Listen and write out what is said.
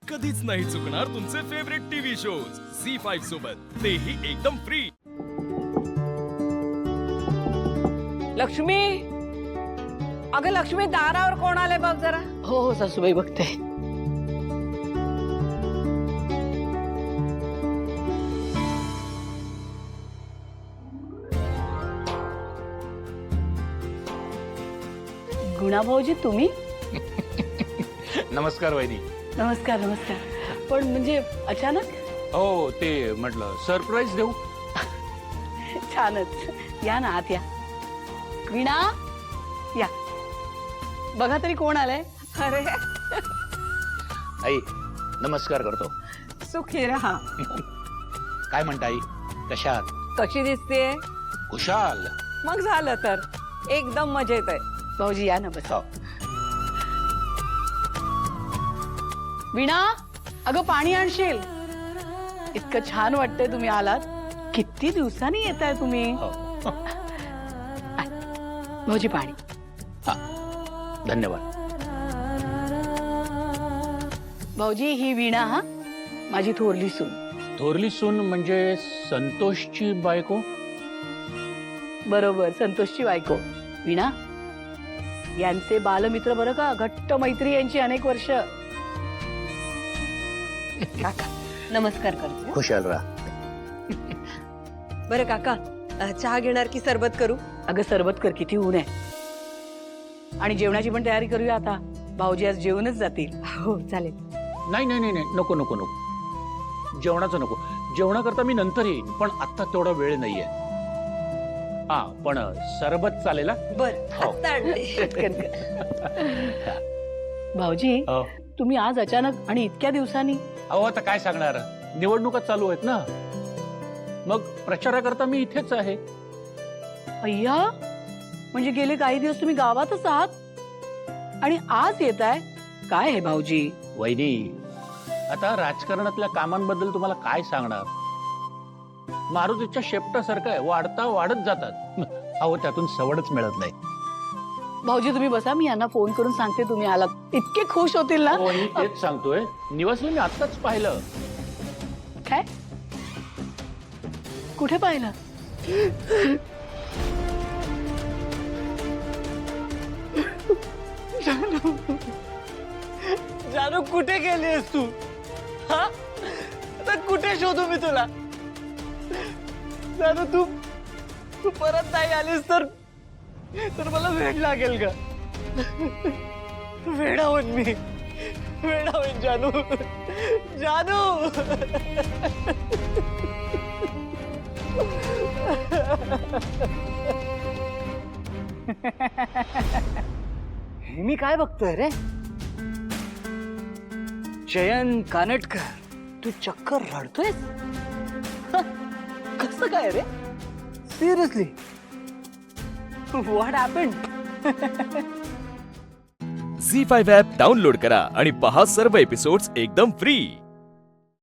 कधीच नाही चुकणार तुमचे फेवरेट टीव्ही शोज झी5 सोबत, तेही एकदम फ्री। लक्ष्मी, अगं लक्ष्मी, दारावर कोण आले बघ जरा। हो हो सासूबाई, बघते। गुणा भाऊजी, तुम्ही? नमस्कार वहिनी। नमस्कार नमस्कार। पण म्हणजे अचानक? हो, ते म्हटलं सरप्राईज देऊ। छानच, या ना आत या। वीणा, या, बघा तरी कोण आलंय। अरे आई नमस्कार करतो। सुखी रहा। काय म्हणता आई, कशा आहात? कशी दिसतेय? खुशाल। मग झालं तर एकदम मजेत आहे। भाऊजी या ना, बस। हो। वीणा, अगं पाणी आणशील? इतकं छान वाटतंय तुम्ही आलात। किती दिवसांनी येताय तुम्ही। हो। भाऊजी पाणी। हा, धन्यवाद। भाऊजी, ही वीणा, हा माझी थोरली सून। थोरली सून म्हणजे संतोषची बायको? बरोबर, संतोषची बायको वीणा। यांचे बालमित्र बरं का, घट्ट मैत्री यांची अनेक वर्ष। काका नमस्कार करते। खुशाल राहा। बरं काका, चहा घेणार की सरबत करू? अगं सरबत कर, किती ऊन आहे। आणि जेवणाची पण तयारी करूया आता। भाऊजी आज जेवणच जातील। हो चालेल। नाही नाही नाही नाही, नको नको नको, जेवणाचं नको। जेवणाकरता मी नंतर येईन, पण आता तेवढा वेळ नाहीये। हा, पण सरबत चालेल? बरं, पटकन कर। भाऊजी, हो। तुम्ही आज अचानक आणि इतक्या दिवसांनी? अहो, आता काय सांगणार, निवडणुका चालू आहेत ना, मग प्रचाराकरता मी इथेच आहे। अय्या, म्हणजे गेले काही दिवस तुम्ही गावातच आहात आणि आज येताय? काय हे भाऊजी? वहिनी, आता राजकारणातल्या कामांबद्दल तुम्हाला काय सांगणार। मारुतीच्या शेपटासारखं आहे, वाढता वाढत जातात। अहो, त्यातून सवडच मिळत नाही। भाऊजी तुम्ही बसा, मी यांना फोन करून सांगते तुम्ही आलात। इतके खुश होतील ना। वहिनी, तेच सांगतोय, निवास मी आत्ताच पाहिलं। काय? कुठे पाहिलं? जानू, कुठे गेलीस तू? हा, तर कुठे शोधू मी तुला? जानू, तू परत नाही आलीस तर मला वेळ लागेल का? वेडा होईन मी, वेडा होईन जानू। जानू, हे मी काय बघतोय रे? जयंत कानटकर, तू चक्कर रडतोयस? कसं काय रे? Seriously, what happened? झी5 ॲप डाउनलोड करा आणि पहा सर्व एपिसोड्स एकदम फ्री।